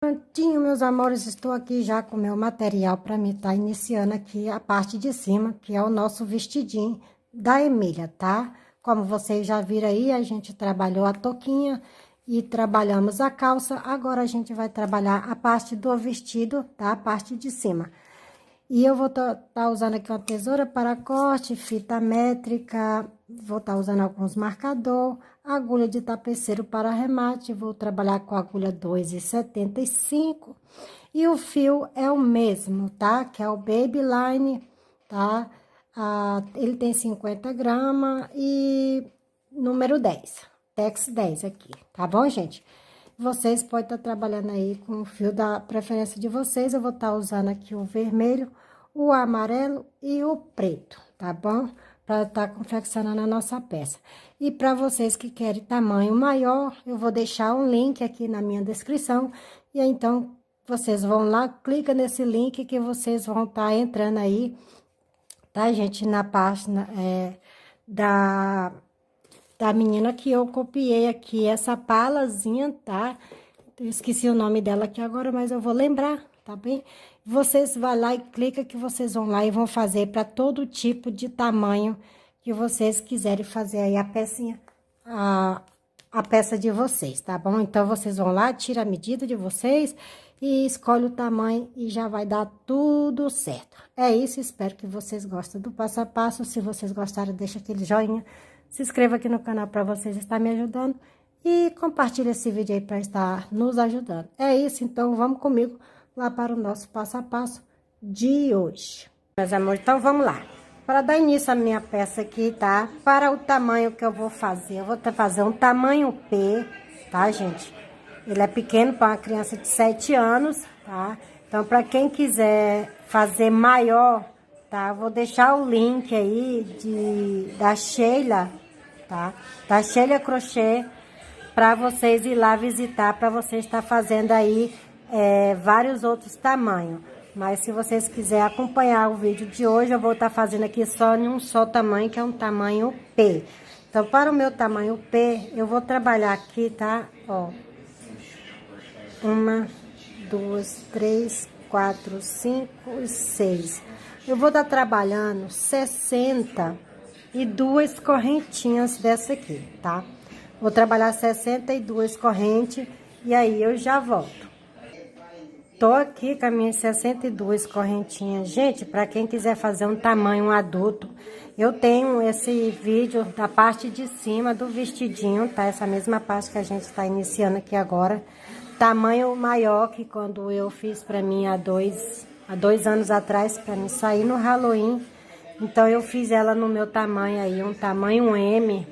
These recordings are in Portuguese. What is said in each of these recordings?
Prontinho, meus amores, estou aqui já com o meu material para mim estar iniciando aqui a parte de cima, que é o nosso vestidinho da Emília, tá? Como vocês já viram aí, a gente trabalhou a touquinha e trabalhamos a calça. Agora a gente vai trabalhar a parte do vestido, tá? A parte de cima. E eu vou tá usando aqui uma tesoura para corte, fita métrica, vou estar usando alguns marcador, agulha de tapeceiro para arremate, vou trabalhar com a agulha 2,75 e o fio é o mesmo, tá? Que é o Babyline, tá? Ele tem 50 gramas e número 10, Tex 10 aqui, tá bom, gente? Vocês podem estar trabalhando aí com o fio da preferência de vocês. Eu vou estar usando aqui o vermelho, o amarelo e o preto, tá bom? Para estar confeccionando a nossa peça. E para vocês que querem tamanho maior, eu vou deixar um link aqui na minha descrição. E aí, então, vocês vão lá, clica nesse link que vocês vão estar entrando aí, tá, gente? Na página da menina que eu copiei aqui, essa palazinha, tá? Eu esqueci o nome dela aqui agora, mas eu vou lembrar, tá bem? Vocês vão lá e clica que vocês vão lá e vão fazer para todo tipo de tamanho que vocês quiserem fazer aí a pecinha, a peça de vocês, tá bom? Então, vocês vão lá, tira a medida de vocês e escolhe o tamanho e já vai dar tudo certo. É isso, espero que vocês gostem do passo a passo. Se vocês gostaram, deixa aquele joinha. Se inscreva aqui no canal para vocês estar me ajudando. E compartilhe esse vídeo aí para estar nos ajudando. É isso, então vamos comigo lá para o nosso passo a passo de hoje. Meus amores, então vamos lá. Para dar início à minha peça aqui, tá? Para o tamanho que eu vou fazer, eu vou fazer um tamanho P, tá, gente? Ele é pequeno para uma criança de 7 anos, tá? Então, para quem quiser fazer maior, tá? Eu vou deixar o link aí da Sheila, tá? Da Sheila Crochê, para vocês ir lá visitar, para vocês estar fazendo aí vários outros tamanhos. Mas se vocês quiserem acompanhar o vídeo de hoje, eu vou estar fazendo aqui só em um só tamanho, que é um tamanho P. Então, para o meu tamanho P, eu vou trabalhar aqui, tá? Ó, 1, 2, 3, 4, 5 e 6. Eu vou estar trabalhando 62 correntinhas dessa aqui, tá? Vou trabalhar 62 correntes e aí eu já volto. Tô aqui com as minhas 62 correntinhas. Gente, para quem quiser fazer um tamanho adulto, eu tenho esse vídeo da parte de cima do vestidinho, tá? Essa mesma parte que a gente está iniciando aqui agora. Tamanho maior que quando eu fiz para mim há dois anos atrás, para mim sair no Halloween. Então, eu fiz ela no meu tamanho aí, um tamanho M.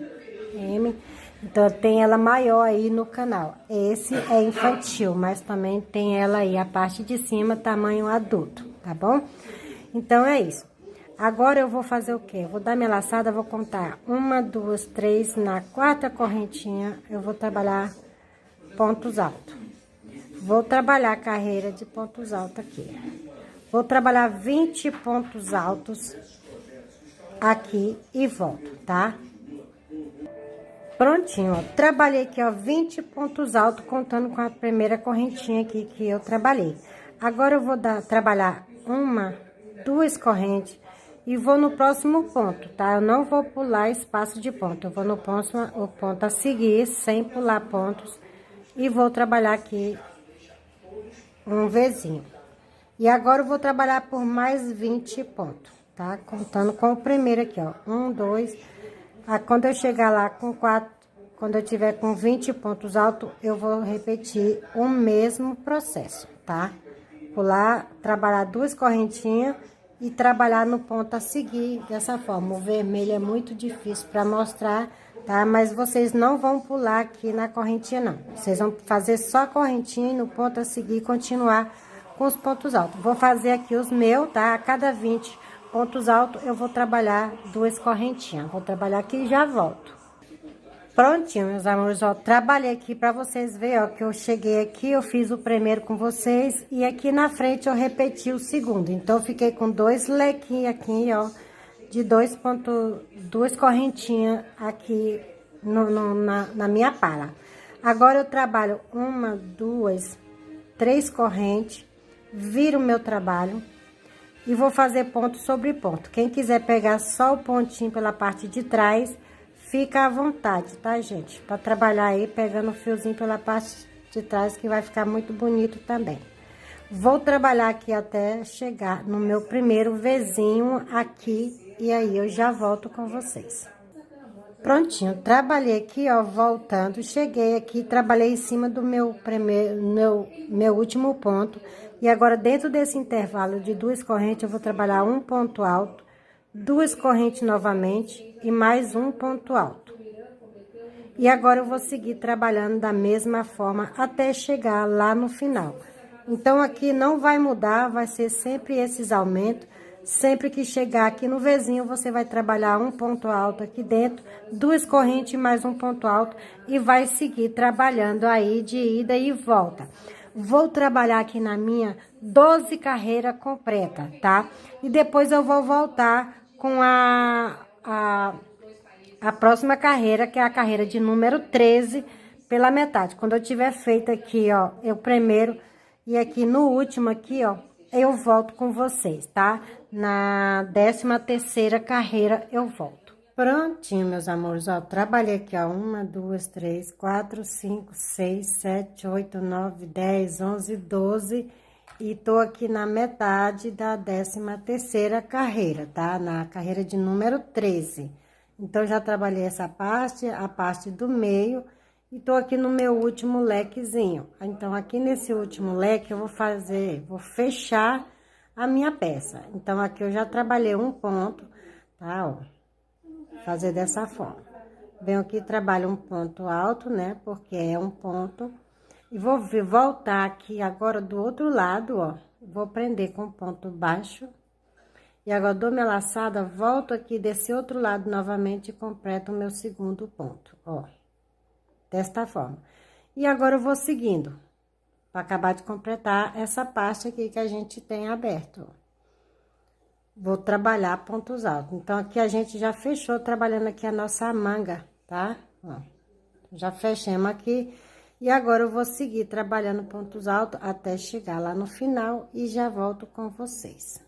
Então, tem ela maior aí no canal. Esse é infantil, mas também tem ela aí, a parte de cima, tamanho adulto, tá bom? Então, é isso. Agora, eu vou fazer o quê? Eu vou dar minha laçada, vou contar 1, 2, 3, na quarta correntinha, eu vou trabalhar pontos altos. Vou trabalhar a carreira de pontos altos aqui. Vou trabalhar 20 pontos altos aqui e volto, tá? Prontinho, ó. Trabalhei aqui, ó, 20 pontos altos, contando com a primeira correntinha aqui que eu trabalhei. Agora, eu vou trabalhar 1, 2 correntes e vou no próximo ponto, tá? Eu não vou pular espaço de ponto, eu vou no ponto a seguir, sem pular pontos, e vou trabalhar aqui um Vzinho. E agora, eu vou trabalhar por mais 20 pontos, tá? Contando com o primeiro aqui, ó, 1, 2... Quando eu chegar lá com 4, quando eu tiver com 20 pontos altos, eu vou repetir o mesmo processo, tá? Pular, trabalhar 2 correntinhas e trabalhar no ponto a seguir dessa forma. O vermelho é muito difícil para mostrar, tá? Mas vocês não vão pular aqui na correntinha, não. Vocês vão fazer só a correntinha e no ponto a seguir continuar com os pontos altos. Vou fazer aqui os meus, tá? A cada 20 pontos altos, eu vou trabalhar 2 correntinhas. Vou trabalhar aqui e já volto. Prontinho, meus amores, ó. Trabalhei aqui pra vocês verem, ó, que eu cheguei aqui, eu fiz o primeiro com vocês e aqui na frente eu repeti o segundo. Então, eu fiquei com 2 lequinhos aqui, ó, de 2 correntinhas aqui na minha pala. Agora, eu trabalho 1, 2, 3 correntes, viro o meu trabalho e vou fazer ponto sobre ponto. Quem quiser pegar só o pontinho pela parte de trás, fica à vontade, tá, gente? Para trabalhar aí pegando o fiozinho pela parte de trás, que vai ficar muito bonito também. Vou trabalhar aqui até chegar no meu primeiro Vzinho aqui, e aí eu já volto com vocês. Prontinho, trabalhei aqui, ó, voltando, cheguei aqui, trabalhei em cima do meu primeiro, meu último ponto. E agora, dentro desse intervalo de 2 correntes, eu vou trabalhar um ponto alto, 2 correntes novamente e mais um ponto alto. E agora eu vou seguir trabalhando da mesma forma até chegar lá no final. Então, aqui não vai mudar, vai ser sempre esses aumentos. Sempre que chegar aqui no Vzinho, você vai trabalhar um ponto alto aqui dentro, 2 correntes mais um ponto alto e vai seguir trabalhando aí de ida e volta. Vou trabalhar aqui na minha 12 carreiras completa, tá? E depois eu vou voltar com a próxima carreira, que é a carreira de número 13, pela metade. Quando eu tiver feito aqui, ó, eu primeiro e aqui no último aqui, ó, eu volto com vocês, tá? Na 13ª carreira eu volto. Prontinho, meus amores, ó, trabalhei aqui, ó, 1, 2, 3, 4, 5, 6, 7, 8, 9, 10, 11, 12 e tô aqui na metade da 13ª carreira, tá? Na carreira de número 13. Então, já trabalhei essa parte, a parte do meio, e tô aqui no meu último lequezinho. Então, aqui nesse último leque, eu vou fechar a minha peça. Então, aqui eu já trabalhei um ponto, tá, ó, fazer dessa forma. Venho aqui, trabalho um ponto alto, né, porque é um ponto, e vou voltar aqui agora do outro lado, ó, vou prender com ponto baixo. E agora, dou minha laçada, volto aqui desse outro lado novamente e completo o meu segundo ponto, ó. Desta forma. E agora, eu vou seguindo, para acabar de completar essa parte aqui que a gente tem aberto, ó. Vou trabalhar pontos altos. Então, aqui a gente já fechou trabalhando aqui a nossa manga, tá? Ó, já fechamos aqui. E agora, eu vou seguir trabalhando pontos altos até chegar lá no final e já volto com vocês.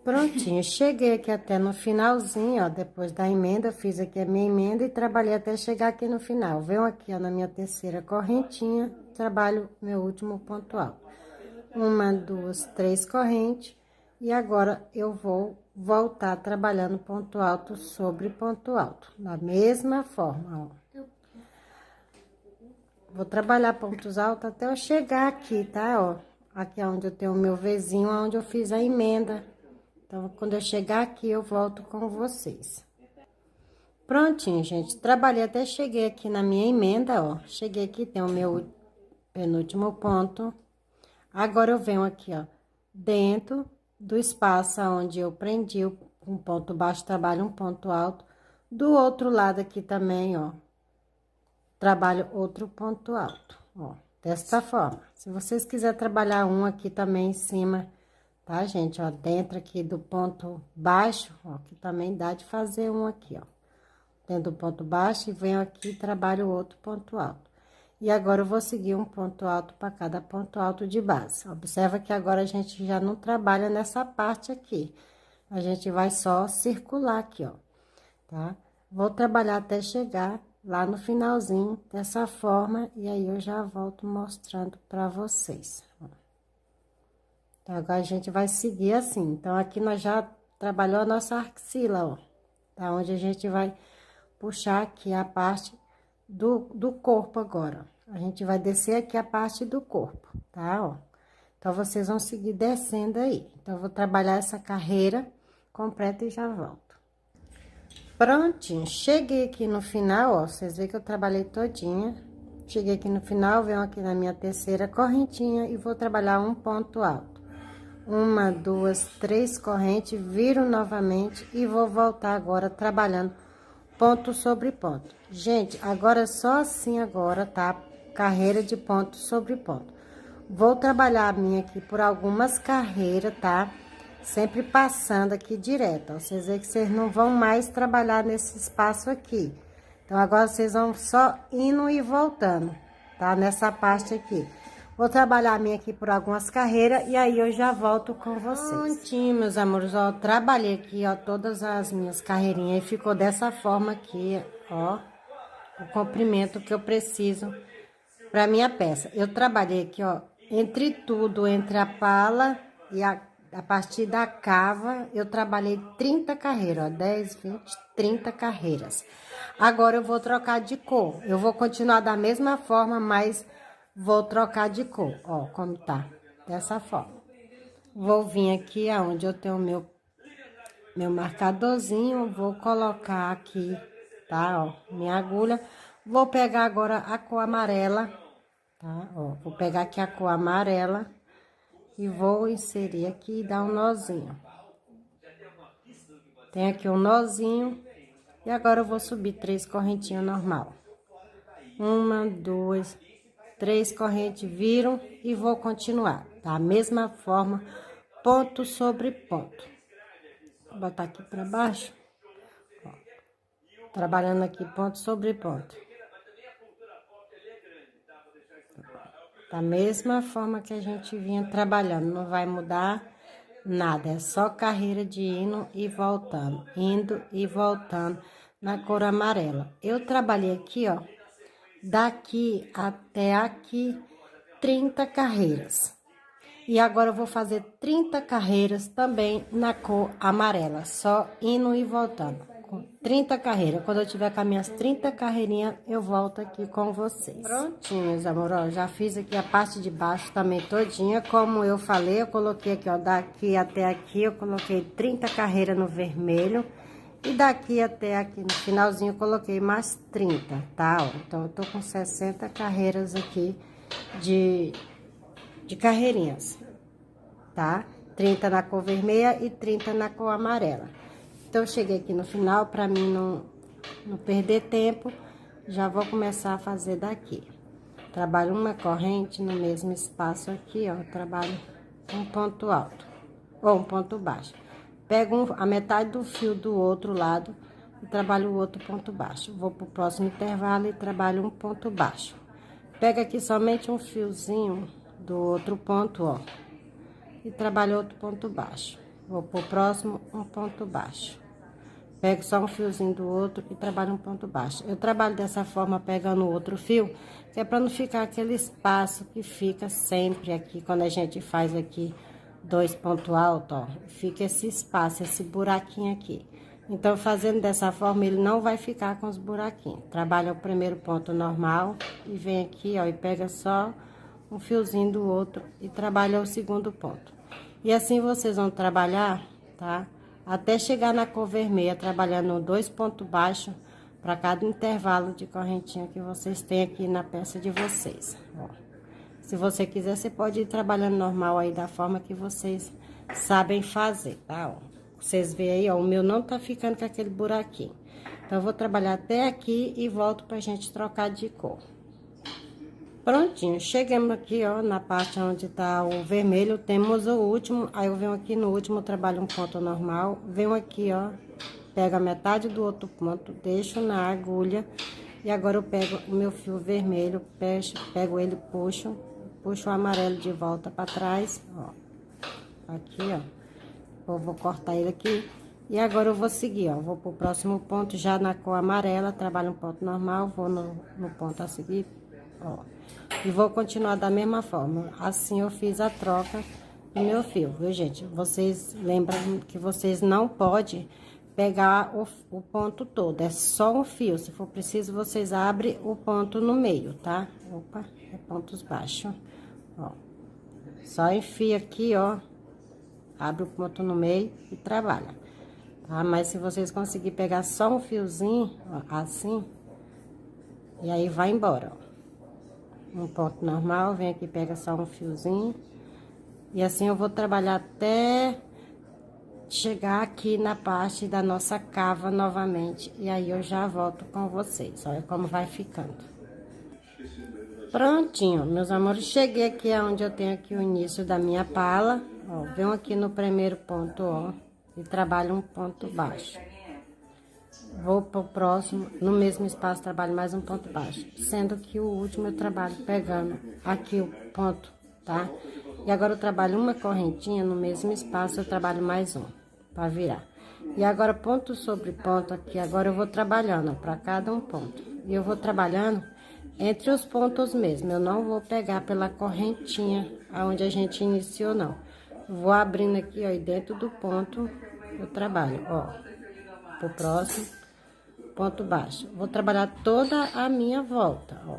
Prontinho, cheguei aqui até no finalzinho, ó, depois da emenda, eu fiz aqui a minha emenda e trabalhei até chegar aqui no final. Venho aqui, ó, na minha 3ª correntinha, trabalho meu último ponto alto. 1, 2, 3 correntes, e agora eu vou voltar trabalhando ponto alto sobre ponto alto, da mesma forma, ó. Vou trabalhar pontos altos até eu chegar aqui, tá, ó. Aqui é onde eu tenho o meu Vzinho, onde eu fiz a emenda. Então, quando eu chegar aqui, eu volto com vocês. Prontinho, gente. Trabalhei até cheguei aqui na minha emenda, ó. Cheguei aqui, tem o meu penúltimo ponto. Agora, eu venho aqui, ó, dentro do espaço onde eu prendi um ponto baixo, trabalho um ponto alto. Do outro lado aqui também, ó, trabalho outro ponto alto, ó, desta forma. Se vocês quiserem trabalhar um aqui também em cima, tá, gente? Ó, dentro aqui do ponto baixo, ó, que também dá de fazer um aqui, ó. Dentro do ponto baixo e venho aqui e trabalho outro ponto alto. E agora, eu vou seguir um ponto alto para cada ponto alto de base. Observa que agora a gente já não trabalha nessa parte aqui. A gente vai só circular aqui, ó, tá? Vou trabalhar até chegar lá no finalzinho dessa forma, e aí eu já volto mostrando para vocês, ó. Então, agora a gente vai seguir assim. Então, aqui nós já trabalhou a nossa axila, ó. Tá? Onde a gente vai puxar aqui a parte do corpo agora. A gente vai descer aqui a parte do corpo, tá? Ó. Então, vocês vão seguir descendo aí. Então, eu vou trabalhar essa carreira completa e já volto. Prontinho, cheguei aqui no final, ó. Vocês veem que eu trabalhei todinha. Cheguei aqui no final, venho aqui na minha 3ª correntinha e vou trabalhar um ponto alto. 1, 2, 3 correntes, viro novamente e vou voltar agora trabalhando ponto sobre ponto. Gente, agora só assim agora, tá? Carreira de ponto sobre ponto. Vou trabalhar a minha aqui por algumas carreiras, tá? Sempre passando aqui direto, ó. Vocês veem que vocês não vão mais trabalhar nesse espaço aqui. Então, agora vocês vão só indo e voltando, tá? Nessa parte aqui. Vou trabalhar a minha aqui por algumas carreiras e aí eu já volto com vocês. Prontinho, meus amores, ó, trabalhei aqui, ó, todas as minhas carreirinhas e ficou dessa forma aqui, ó, o comprimento que eu preciso para minha peça. Eu trabalhei aqui, ó, entre tudo, entre a pala e a partir da cava, eu trabalhei 30 carreiras, ó, 10, 20, 30 carreiras. Agora eu vou trocar de cor. Eu vou continuar da mesma forma, mas vou trocar de cor, ó, como tá, dessa forma. Vou vir aqui aonde eu tenho meu marcadorzinho, vou colocar aqui, tá, ó, minha agulha. Vou pegar agora a cor amarela, tá, ó, vou pegar aqui a cor amarela e vou inserir aqui e dar um nozinho. Tem aqui um nozinho e agora eu vou subir 3 correntinhas normal. 1, 2, 3 correntes, viram e vou continuar da mesma forma, ponto sobre ponto. Vou botar aqui para baixo, ó, trabalhando aqui ponto sobre ponto. Da mesma forma que a gente vinha trabalhando, não vai mudar nada, é só carreira de indo e voltando na cor amarela. Eu trabalhei aqui, ó, daqui até aqui, 30 carreiras. E agora eu vou fazer 30 carreiras também na cor amarela, só indo e voltando. Com 30 carreiras. Quando eu tiver com as minhas 30 carreirinhas, eu volto aqui com vocês. Prontinho, meus amores, ó, já fiz aqui a parte de baixo também todinha. Como eu falei, eu coloquei aqui, ó, daqui até aqui, eu coloquei 30 carreiras no vermelho. E daqui até aqui no finalzinho, eu coloquei mais 30, tá? Ó, então, eu tô com 60 carreiras aqui de carreirinhas, tá? 30 na cor vermelha e 30 na cor amarela. Então, eu cheguei aqui no final, pra mim não perder tempo, já vou começar a fazer daqui. Trabalho uma corrente no mesmo espaço aqui, ó, trabalho um ponto alto, ou um ponto baixo. Pego a metade do fio do outro lado e trabalho o outro ponto baixo. Vou pro próximo intervalo e trabalho um ponto baixo. Pego aqui somente um fiozinho do outro ponto, ó, e trabalho outro ponto baixo. Vou pro próximo, um ponto baixo. Pego só um fiozinho do outro e trabalho um ponto baixo. Eu trabalho dessa forma, pegando o outro fio, que é para não ficar aquele espaço que fica sempre aqui, quando a gente faz aqui 2 pontos altos, ó. Fica esse espaço, esse buraquinho aqui. Então, fazendo dessa forma, ele não vai ficar com os buraquinhos. Trabalha o primeiro ponto normal e vem aqui, ó, e pega só um fiozinho do outro e trabalha o segundo ponto. E assim vocês vão trabalhar, tá? Até chegar na cor vermelha, trabalhando 2 pontos baixos para cada intervalo de correntinha que vocês têm aqui na peça de vocês, ó. Se você quiser, você pode ir trabalhando normal aí da forma que vocês sabem fazer, tá? Ó, vocês veem aí, ó, o meu não tá ficando com aquele buraquinho. Então, eu vou trabalhar até aqui e volto pra gente trocar de cor. Prontinho, chegamos aqui, ó, na parte onde tá o vermelho, temos o último, aí eu venho aqui no último, trabalho um ponto normal, venho aqui, ó, pego a metade do outro ponto, deixo na agulha, e agora eu pego o meu fio vermelho, pego ele, puxo o amarelo de volta pra trás, ó, aqui, ó, eu vou cortar ele aqui, e agora eu vou seguir, ó, vou pro próximo ponto, já na cor amarela, trabalho um ponto normal, vou no ponto a seguir, ó. E vou continuar da mesma forma. Assim eu fiz a troca do meu fio, viu, gente? Vocês lembram que vocês não podem pegar o ponto todo. É só um fio. Se for preciso, vocês abrem o ponto no meio, tá? Opa, é pontos baixos. Ó. Só enfia aqui, ó. Abre o ponto no meio e trabalha. Tá? Mas se vocês conseguirem pegar só um fiozinho, ó, assim, e aí vai embora, ó. Um ponto normal, vem aqui, pega só um fiozinho. E assim eu vou trabalhar até chegar aqui na parte da nossa cava novamente. E aí eu já volto com vocês, olha como vai ficando. Prontinho, meus amores, cheguei aqui onde eu tenho aqui o início da minha pala. Ó, venho aqui no primeiro ponto, ó, e trabalho um ponto baixo. vou pro próximo, no mesmo espaço trabalho mais um ponto baixo, sendo que o último eu trabalho pegando aqui o ponto, tá? E agora eu trabalho uma correntinha no mesmo espaço, eu trabalho mais um, para virar. E agora ponto sobre ponto aqui, agora eu vou trabalhando para cada um ponto. E eu vou trabalhando entre os pontos mesmo, eu não vou pegar pela correntinha aonde a gente iniciou, não. Vou abrindo aqui, ó, e dentro do ponto eu trabalho, ó, pro próximo, ponto baixo. Vou trabalhar toda a minha volta, ó.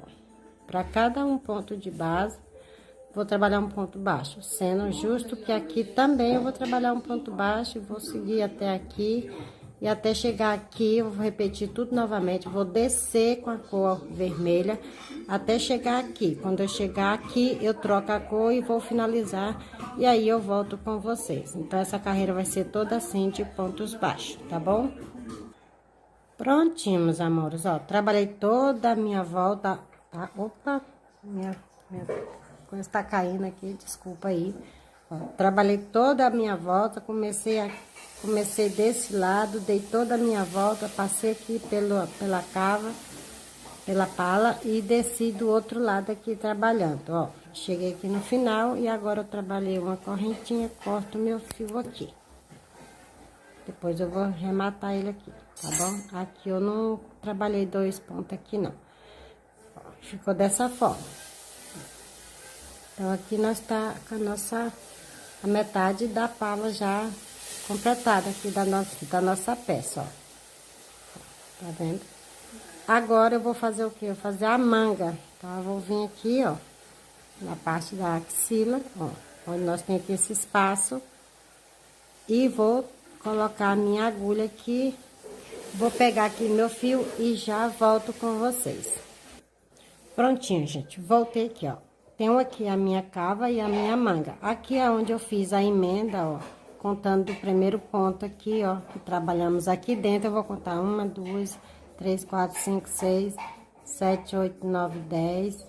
Para cada um ponto de base, vou trabalhar um ponto baixo, sendo justo que aqui também eu vou trabalhar um ponto baixo e vou seguir até aqui. E até chegar aqui, eu vou repetir tudo novamente, vou descer com a cor vermelha até chegar aqui. Quando eu chegar aqui, eu troco a cor e vou finalizar, e aí eu volto com vocês. Então, essa carreira vai ser toda assim, de pontos baixos, tá bom? Prontinho, meus amores, ó, trabalhei toda a minha volta, tá? Opa, minha coisa tá caindo aqui, desculpa aí. Ó, trabalhei toda a minha volta, comecei desse lado, dei toda a minha volta, passei aqui pela pala e desci do outro lado aqui trabalhando, ó. Cheguei aqui no final e agora eu trabalhei uma correntinha, corto meu fio aqui. Depois eu vou rematar ele aqui, tá bom? Aqui eu não trabalhei 2 pontos aqui, não. Ó, ficou dessa forma. Então, aqui nós tá com a metade da pala já completada aqui da nossa peça, ó. Tá vendo? Agora eu vou fazer o quê? Eu vou fazer a manga, tá? Eu vou vir aqui, ó, na parte da axila, ó, onde nós tem aqui esse espaço, e vou colocar a minha agulha aqui, vou pegar aqui meu fio e já volto com vocês. Prontinho, gente, voltei aqui, ó. Tenho aqui a minha cava e a minha manga. Aqui é onde eu fiz a emenda, ó, contando do primeiro ponto aqui, ó, que trabalhamos aqui dentro. Eu vou contar 1, 2, 3, 4, 5, 6, 7, 8, 9, 10,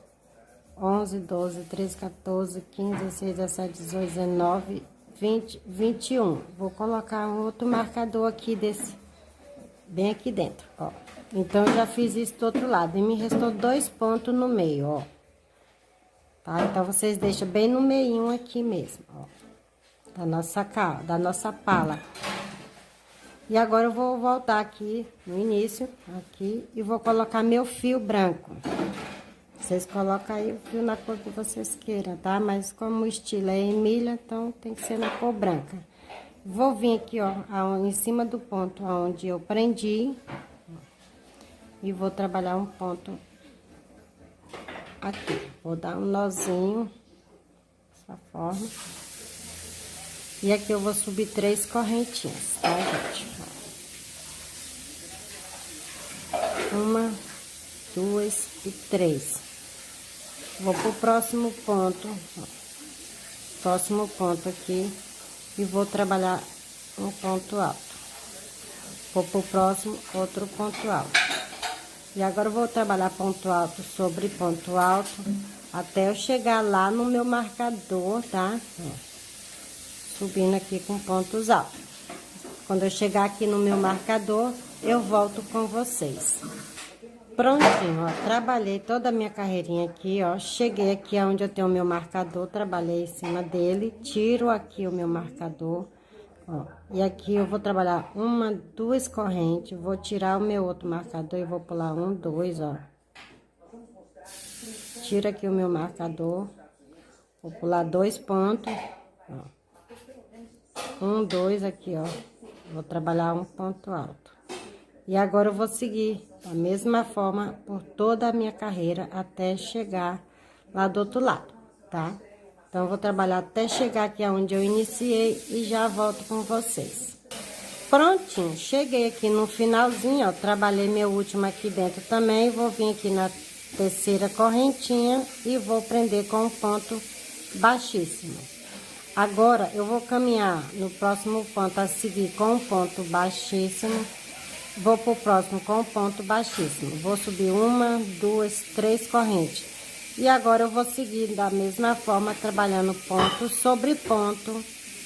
11, 12, 13, 14, 15, 16, 17, 18, 19, 20, 21. Vou colocar um outro marcador aqui desse, bem aqui dentro, ó. Então, eu já fiz isso do outro lado e me restou 2 pontos no meio, ó. Tá? Então, vocês deixam bem no meinho aqui mesmo, ó, da nossa pala. E agora eu vou voltar aqui no início, aqui, e vou colocar meu fio branco. Vocês colocam aí o fio na cor que vocês queiram, tá? Mas como o estilo é Emília, então tem que ser na cor branca. Vou vir aqui, ó, em cima do ponto onde eu prendi, e vou trabalhar um ponto aqui. Vou dar um nozinho, dessa forma. E aqui eu vou subir 3 correntinhas, tá, gente? 1, 2 e 3. Vou pro próximo ponto, ó. Próximo ponto aqui, e vou trabalhar um ponto alto. Vou pro próximo, outro ponto alto. E agora eu vou trabalhar ponto alto sobre ponto alto, até eu chegar lá no meu marcador, tá? Ó, subindo aqui com pontos altos. Quando eu chegar aqui no meu marcador, eu volto com vocês. Prontinho, ó, trabalhei toda a minha carreirinha aqui, ó. Cheguei aqui onde eu tenho o meu marcador, trabalhei em cima dele, tiro aqui o meu marcador, ó. E aqui eu vou trabalhar 1, 2 correntes, vou tirar o meu outro marcador e vou pular 1, 2, ó. Tiro aqui o meu marcador, vou pular 2 pontos, ó. 1, 2 aqui, ó. Vou trabalhar um ponto alto. E agora eu vou seguir da mesma forma por toda a minha carreira até chegar lá do outro lado, tá? Então, eu vou trabalhar até chegar aqui onde eu iniciei e já volto com vocês. Prontinho, cheguei aqui no finalzinho, ó, trabalhei meu último aqui dentro também, vou vir aqui na terceira correntinha e vou prender com um ponto baixíssimo. Agora, eu vou caminhar no próximo ponto a seguir com um ponto baixíssimo. Vou pro próximo com um ponto baixíssimo. Vou subir 1, 2, 3 correntes. E agora eu vou seguir da mesma forma, trabalhando ponto sobre ponto,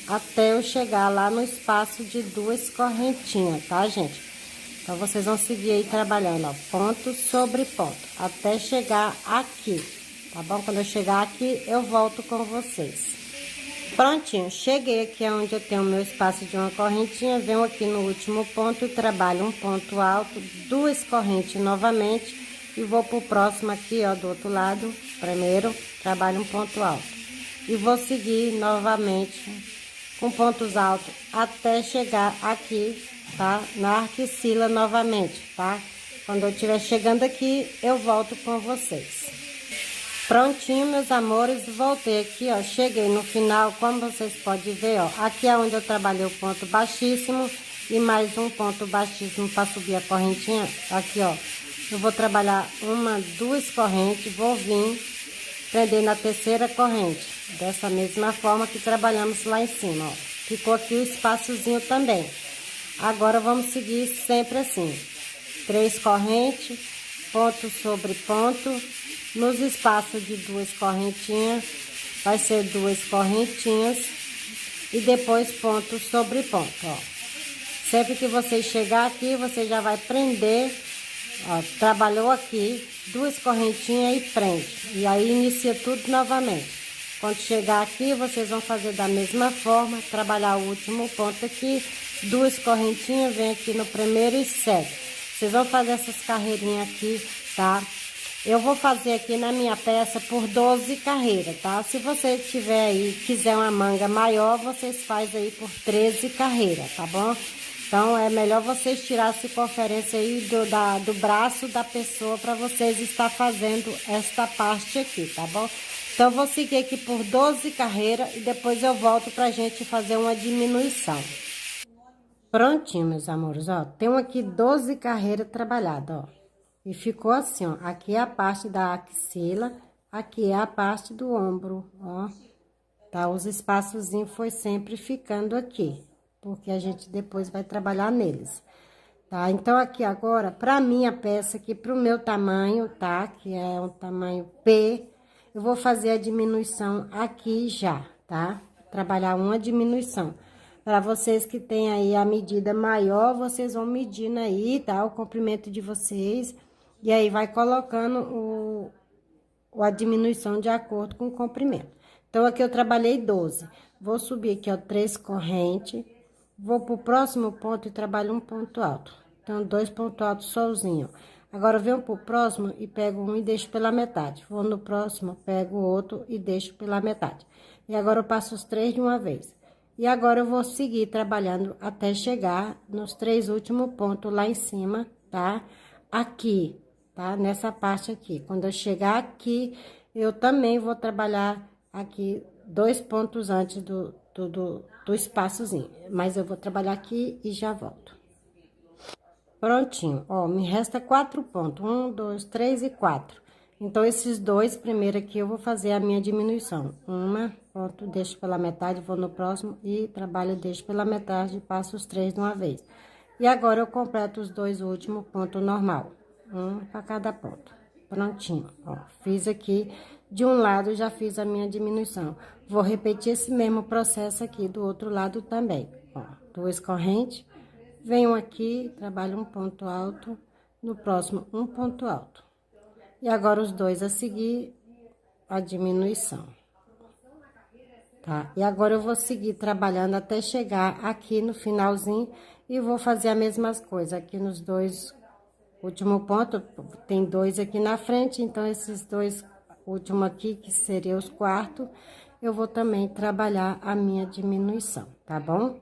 até eu chegar lá no espaço de 2 correntinhas, tá, gente? Então, vocês vão seguir aí trabalhando, ó, ponto sobre ponto, até chegar aqui, tá bom? Quando eu chegar aqui, eu volto com vocês. Prontinho, cheguei aqui onde eu tenho o meu espaço de uma correntinha, venho aqui no último ponto e trabalho um ponto alto, 2 correntes novamente e vou pro próximo aqui, ó, do outro lado. Primeiro, trabalho um ponto alto e vou seguir novamente com pontos altos até chegar aqui, tá? Na axila novamente, tá? Quando eu estiver chegando aqui, eu volto com vocês. Prontinho, meus amores, voltei aqui, ó, cheguei no final, como vocês podem ver, ó, aqui é onde eu trabalhei o ponto baixíssimo e mais um ponto baixíssimo para subir a correntinha, aqui, ó, eu vou trabalhar 1, 2 correntes, vou vir prender na terceira corrente, dessa mesma forma que trabalhamos lá em cima, ó, ficou aqui o espaçozinho também. Agora, vamos seguir sempre assim, 3 correntes, ponto sobre ponto. Nos espaços de 2 correntinhas, vai ser 2 correntinhas e depois ponto sobre ponto, ó. Sempre que você chegar aqui, você já vai prender, ó, trabalhou aqui, 2 correntinhas e prende. E aí, inicia tudo novamente. Quando chegar aqui, vocês vão fazer da mesma forma, trabalhar o último ponto aqui, 2 correntinhas, vem aqui no primeiro e segue. Vocês vão fazer essas carreirinhas aqui, tá? Eu vou fazer aqui na minha peça por 12 carreiras, tá? Se você tiver aí, quiser uma manga maior, vocês fazem aí por 13 carreiras, tá bom? Então, é melhor vocês tirar a circunferência aí do braço da pessoa para vocês estar fazendo esta parte aqui, tá bom? Então, eu vou seguir aqui por 12 carreiras e depois eu volto pra gente fazer uma diminuição. Prontinho, meus amores, ó, tenho aqui 12 carreiras trabalhadas, ó. E ficou assim, ó, aqui é a parte da axila, aqui é a parte do ombro, ó. Tá, os espaçozinhos foi sempre ficando aqui, porque a gente depois vai trabalhar neles. Tá, então aqui agora, pra minha peça aqui, pro meu tamanho, tá, que é um tamanho P, eu vou fazer a diminuição aqui já, tá? Trabalhar uma diminuição. Para vocês que tem aí a medida maior, vocês vão medindo aí, tá? O comprimento de vocês. E aí, vai colocando a diminuição de acordo com o comprimento. Então, aqui eu trabalhei 12. Vou subir aqui, ó, 3 correntes. Vou pro próximo ponto e trabalho um ponto alto. Então, 2 pontos altos sozinho. Agora, eu venho pro próximo e pego um e deixo pela metade. Vou no próximo, pego outro e deixo pela metade. E agora, eu passo os 3 de uma vez. E agora, eu vou seguir trabalhando até chegar nos 3 últimos pontos lá em cima, tá? Aqui, tá? Nessa parte aqui. Quando eu chegar aqui, eu também vou trabalhar aqui 2 pontos antes do espaçozinho. Mas eu vou trabalhar aqui e já volto. Prontinho, ó, me resta 4 pontos. 1, 2, 3 e 4. Então, esses 2 primeiro aqui eu vou fazer a minha diminuição. Ponto, deixo pela metade, vou no próximo e trabalho, deixo pela metade e passo os 3 de uma vez. E agora, eu completo os 2 últimos pontos normal. Um para cada ponto. Prontinho, ó. Fiz aqui, de um lado já fiz a minha diminuição. Vou repetir esse mesmo processo aqui do outro lado também, ó. 2 correntes, venho aqui, trabalho um ponto alto, no próximo um ponto alto. E agora os 2 a seguir, a diminuição. Tá? E agora eu vou seguir trabalhando até chegar aqui no finalzinho e vou fazer a mesma coisa aqui nos 2 último ponto, tem 2 aqui na frente, então, esses 2 últimos aqui, que seriam os quartos, eu vou também trabalhar a minha diminuição, tá bom?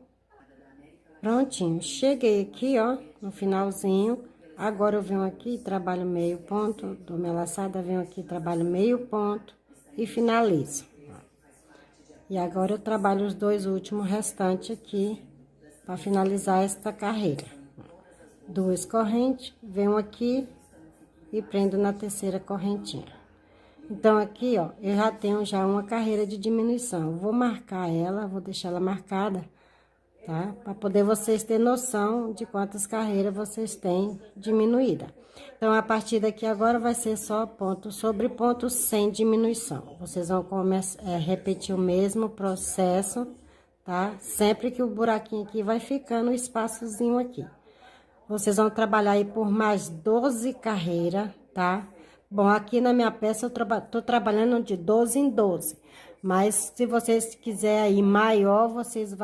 Prontinho, cheguei aqui, ó, no finalzinho, agora eu venho aqui, trabalho meio ponto, dou minha laçada, venho aqui, trabalho meio ponto e finalizo. E agora eu trabalho os 2 últimos restantes aqui, para finalizar esta carreira. 2 correntes, venho aqui e prendo na terceira correntinha. Então, aqui, ó, eu já tenho uma carreira de diminuição. Vou marcar ela, vou deixar ela marcada, tá? Para poder vocês terem noção de quantas carreiras vocês têm diminuída. Então, a partir daqui agora vai ser só ponto sobre ponto sem diminuição. Vocês vão repetir o mesmo processo, tá? Sempre que o buraquinho aqui vai ficando o espaçozinho aqui. Vocês vão trabalhar aí por mais 12 carreiras, tá? Bom, aqui na minha peça eu tô trabalhando de 12 em 12. Mas se vocês quiserem aí maior, vocês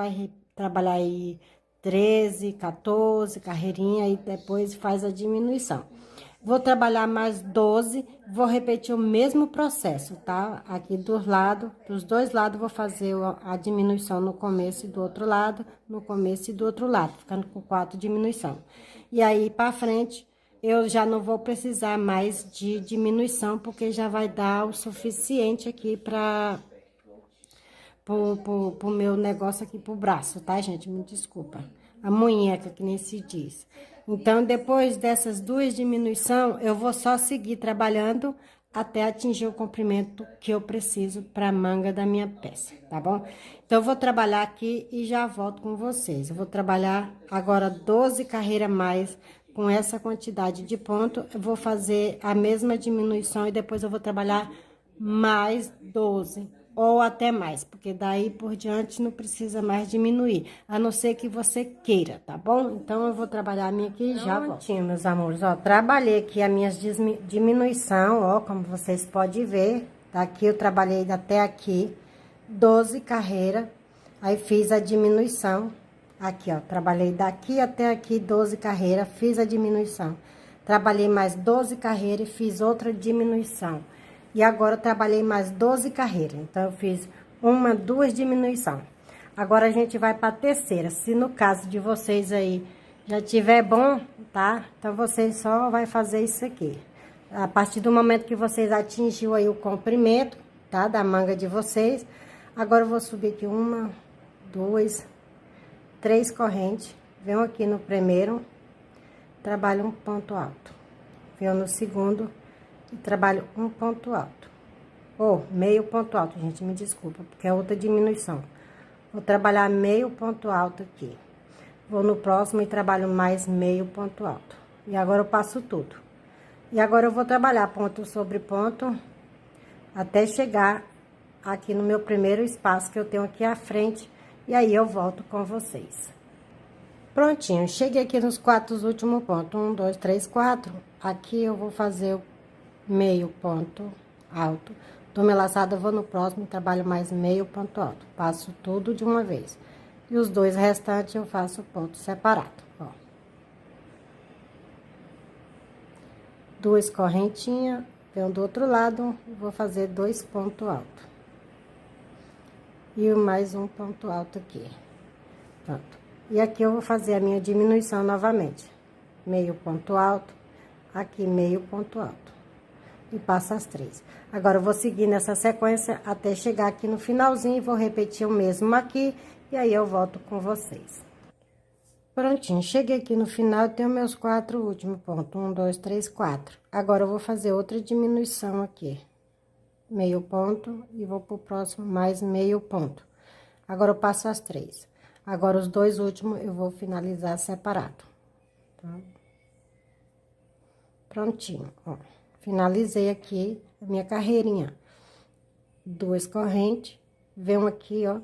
trabalhar aí 13, 14 carreirinha e depois faz a diminuição. Vou trabalhar mais 12, vou repetir o mesmo processo, tá? Aqui dos dois lados, vou fazer a diminuição no começo e do outro lado, no começo e do outro lado, ficando com 4 diminuição. E aí, pra frente, eu já não vou precisar mais de diminuição, porque já vai dar o suficiente aqui pro meu negócio aqui pro braço, tá, gente? Me desculpa. A munheca, que nem se diz. Então, depois dessas duas diminuições, eu vou só seguir trabalhando até atingir o comprimento que eu preciso para a manga da minha peça, tá bom? Então, eu vou trabalhar aqui e já volto com vocês. Eu vou trabalhar agora 12 carreiras mais com essa quantidade de ponto. Eu vou fazer a mesma diminuição e depois eu vou trabalhar mais 12 ou até mais, porque daí por diante não precisa mais diminuir, a não ser que você queira, tá bom? Então, eu vou trabalhar a minha aqui e já volto. Meus amores, ó, trabalhei aqui a minha diminuição, ó, como vocês podem ver, daqui eu trabalhei até aqui, 12 carreiras, aí fiz a diminuição, aqui, ó, trabalhei daqui até aqui 12 carreiras, fiz a diminuição, trabalhei mais 12 carreiras e fiz outra diminuição. E agora, eu trabalhei mais 12 carreiras. Então, eu fiz uma, duas diminuição. Agora, a gente vai pra terceira. Se no caso de vocês aí já tiver bom, tá? Então, vocês só vai fazer isso aqui. A partir do momento que vocês atingiu aí o comprimento, tá? Da manga de vocês. Agora, eu vou subir aqui uma, duas, três correntes. Venho aqui no primeiro, trabalho um ponto alto. Venho no segundo e trabalho um ponto alto, ou meio ponto alto, gente, me desculpa, porque é outra diminuição. Vou trabalhar meio ponto alto aqui, vou no próximo e trabalho mais meio ponto alto, e agora eu passo tudo. E agora eu vou trabalhar ponto sobre ponto, até chegar aqui no meu primeiro espaço que eu tenho aqui à frente, e aí eu volto com vocês. Prontinho, cheguei aqui nos 4 últimos pontos, 1, 2, 3, 4, aqui eu vou fazer o meio ponto alto, dou minha laçada, vou no próximo, trabalho mais meio ponto alto, passo tudo de uma vez, e os dois restantes eu faço ponto separado, ó. Duas correntinhas, venho do outro lado, vou fazer 2 pontos altos, e mais um ponto alto aqui, pronto. E aqui eu vou fazer a minha diminuição novamente, meio ponto alto, aqui meio ponto alto. E passo as 3. Agora, eu vou seguir nessa sequência até chegar aqui no finalzinho e vou repetir o mesmo aqui, e aí eu volto com vocês. Prontinho, cheguei aqui no final, tenho meus 4 últimos pontos, 1, 2, 3, 4. Agora, eu vou fazer outra diminuição aqui, meio ponto, e vou pro próximo mais meio ponto. Agora, eu passo as 3. Agora, os dois últimos eu vou finalizar separado, tá? Prontinho, ó. Finalizei aqui a minha carreirinha. 2 correntes, venho aqui, ó,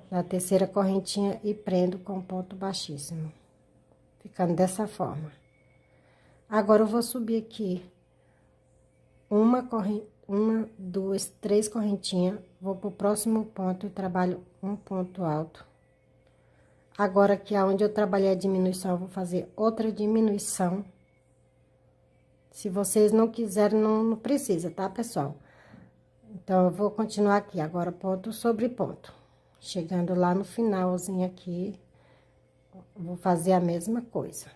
na terceira correntinha e prendo com ponto baixíssimo. Ficando dessa forma. Agora, eu vou subir aqui uma, 2, 3 correntinhas, vou pro próximo ponto e trabalho um ponto alto. Agora, aqui aonde eu trabalhei a diminuição, eu vou fazer outra diminuição. Se vocês não quiserem, não precisa, tá, pessoal? Então, eu vou continuar aqui, agora ponto sobre ponto. Chegando lá no finalzinho aqui, vou fazer a mesma coisa.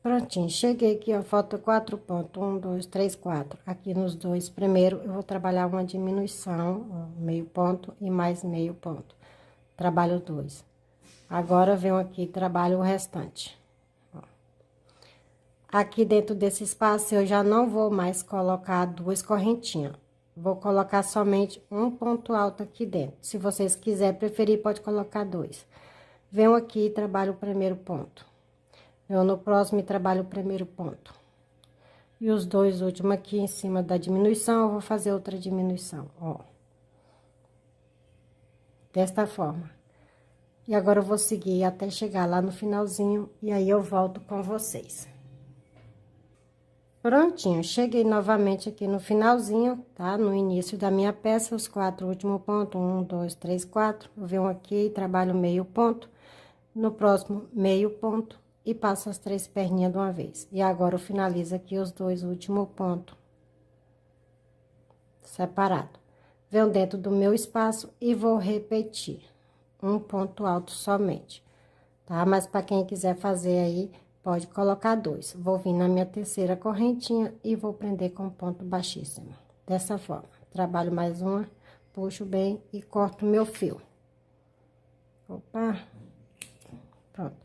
Prontinho, cheguei aqui, ó, falta 4 pontos, 1, 2, 3, 4. Aqui nos dois primeiro, eu vou trabalhar uma diminuição, ó, meio ponto e mais meio ponto. Trabalho 2. Agora, venho aqui e trabalho o restante. Aqui dentro desse espaço, eu já não vou mais colocar 2 correntinhas. Vou colocar somente um ponto alto aqui dentro. Se vocês quiserem preferir, pode colocar 2. Venho aqui e trabalho o primeiro ponto. Venho no próximo e trabalho o primeiro ponto. E os dois últimos aqui em cima da diminuição, eu vou fazer outra diminuição, ó. Desta forma. E agora eu vou seguir até chegar lá no finalzinho e aí eu volto com vocês. Prontinho, cheguei novamente aqui no finalzinho, tá? No início da minha peça, os 4 últimos pontos, 1, 2, 3, 4. Eu venho aqui, trabalho meio ponto, no próximo meio ponto e passo as 3 perninhas de uma vez. E agora eu finalizo aqui os 2 últimos pontos separado. Venho dentro do meu espaço e vou repetir um ponto alto somente, tá? Mas para quem quiser fazer aí, pode colocar 2. Vou vir na minha terceira correntinha e vou prender com ponto baixíssimo. Dessa forma, trabalho mais uma, puxo bem e corto meu fio. Opa! Pronto.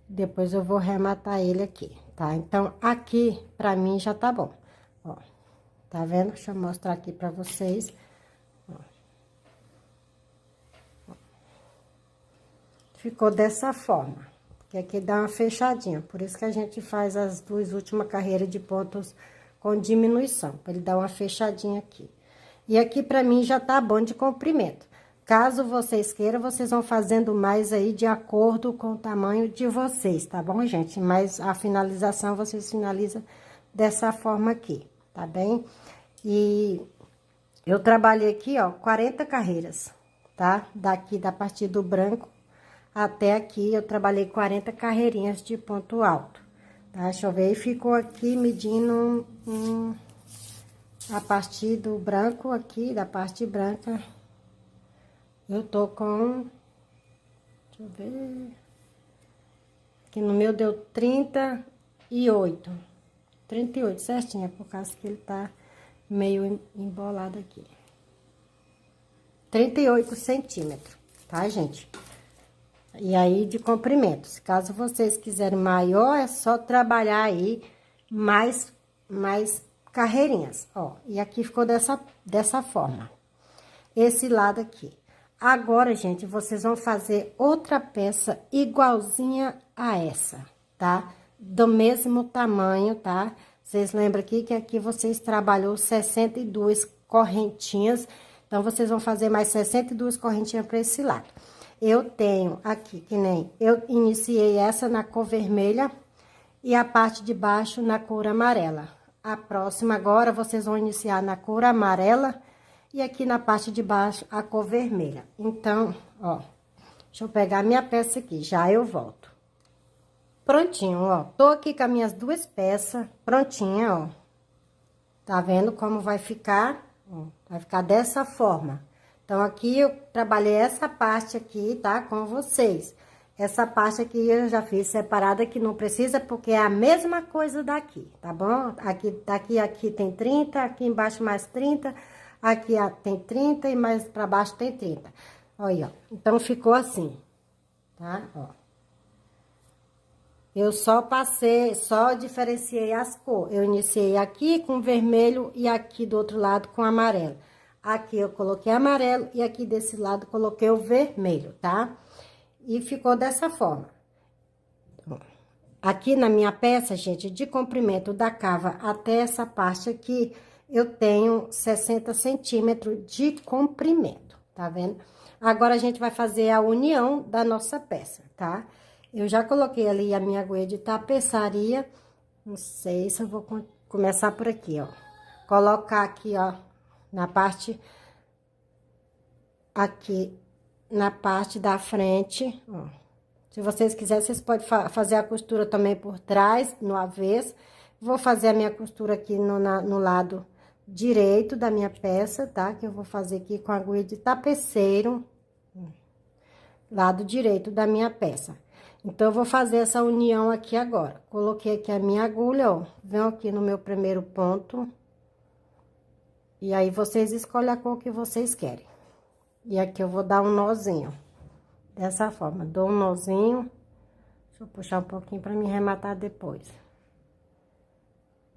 Depois eu vou rematar ele aqui, tá? Então, aqui, pra mim, já tá bom. Ó, tá vendo? Deixa eu mostrar aqui pra vocês. Ficou dessa forma, que aqui dá uma fechadinha, por isso que a gente faz as 2 últimas carreiras de pontos com diminuição, para ele dar uma fechadinha aqui. E aqui pra mim já tá bom de comprimento. Caso vocês queiram, vocês vão fazendo mais aí de acordo com o tamanho de vocês, tá bom, gente? Mas a finalização vocês finalizam dessa forma aqui, tá bem? E eu trabalhei aqui, ó, 40 carreiras, tá? Daqui da parte do branco até aqui eu trabalhei 40 carreirinhas de ponto alto, tá? Deixa eu ver, e ficou aqui medindo a partir do branco aqui, da parte branca, eu tô com, deixa eu ver, aqui no meu deu 38, 38 certinho, é por causa que ele tá meio embolado aqui. 38 centímetros, tá, gente? E aí, de comprimento. Se caso vocês quiserem maior, é só trabalhar aí mais carreirinhas, ó. E aqui ficou dessa forma. Esse lado aqui. Agora, gente, vocês vão fazer outra peça igualzinha a essa, tá? Do mesmo tamanho, tá? Vocês lembram aqui que aqui vocês trabalhou 62 correntinhas. Então, vocês vão fazer mais 62 correntinhas para esse lado. Eu tenho aqui, que nem eu iniciei essa na cor vermelha e a parte de baixo na cor amarela. A próxima agora, vocês vão iniciar na cor amarela e aqui na parte de baixo a cor vermelha. Então, ó, deixa eu pegar minha peça aqui, já eu volto. Prontinho, ó, tô aqui com as minhas 2 peças prontinha, ó. Tá vendo como vai ficar? Ó, vai ficar dessa forma. Então, aqui eu trabalhei essa parte aqui, tá? Com vocês. Essa parte aqui eu já fiz separada, que não precisa, porque é a mesma coisa daqui, tá bom? Aqui tem 30, aqui embaixo mais 30, aqui tem 30 e mais pra baixo tem 30. Olha, ó. Então, ficou assim, tá? Ó. Eu só diferenciei as cores. Eu iniciei aqui com vermelho e aqui do outro lado com amarelo. Aqui eu coloquei amarelo e aqui desse lado coloquei o vermelho, tá? E ficou dessa forma. Aqui na minha peça, gente, de comprimento da cava até essa parte aqui, eu tenho 60 centímetros de comprimento, tá vendo? Agora, a gente vai fazer a união da nossa peça, tá? Eu já coloquei ali a minha agulha de tapeçaria, não sei se eu vou começar por aqui, ó. Colocar aqui, ó, na parte, aqui, na parte da frente, ó. Se vocês quiserem, vocês podem fazer a costura também por trás, no avesso. Vou fazer a minha costura aqui no lado direito da minha peça, tá? Que eu vou fazer aqui com a agulha de tapeceiro, lado direito da minha peça. Então, eu vou fazer essa união aqui agora. Coloquei aqui a minha agulha, ó. Venho aqui no meu primeiro ponto. E aí, vocês escolhem a cor que vocês querem. E aqui eu vou dar um nozinho. Dessa forma, dou um nozinho. Deixa eu puxar um pouquinho pra me rematar depois.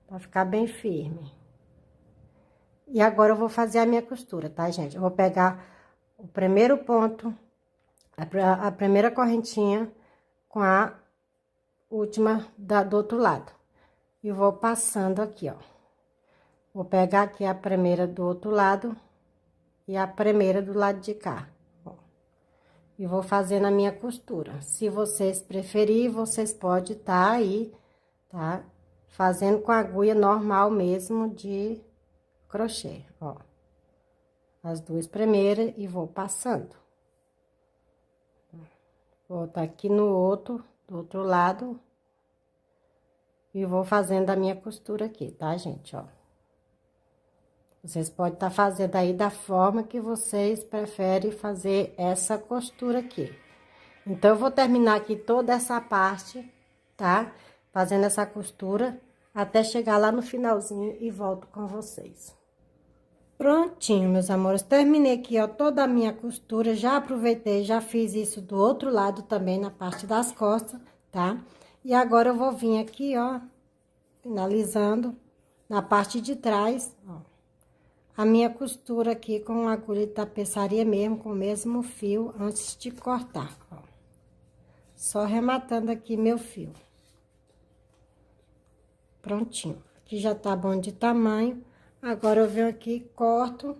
Pra ficar bem firme. E agora eu vou fazer a minha costura, tá, gente? Eu vou pegar o primeiro ponto, a primeira correntinha com a última do outro lado. E vou passando aqui, ó. Vou pegar aqui a primeira do outro lado e a primeira do lado de cá, ó. E vou fazendo a minha costura. Se vocês preferirem, vocês podem estar aí, tá? Fazendo com a agulha normal mesmo de crochê, ó. As duas primeiras e vou passando. Vou botar aqui no outro, do outro lado. E vou fazendo a minha costura aqui, tá, gente, ó. Vocês podem estar fazendo aí da forma que vocês preferem fazer essa costura aqui. Então, eu vou terminar aqui toda essa parte, tá? Fazendo essa costura até chegar lá no finalzinho e volto com vocês. Prontinho, meus amores. Terminei aqui, ó, toda a minha costura. Já aproveitei, já fiz isso do outro lado também, na parte das costas, tá? E agora eu vou vir aqui, ó, finalizando na parte de trás, ó. A minha costura aqui com agulha de tapeçaria mesmo, com o mesmo fio, antes de cortar, ó. Só rematando aqui meu fio. Prontinho. Aqui já tá bom de tamanho. Agora, eu venho aqui, corto.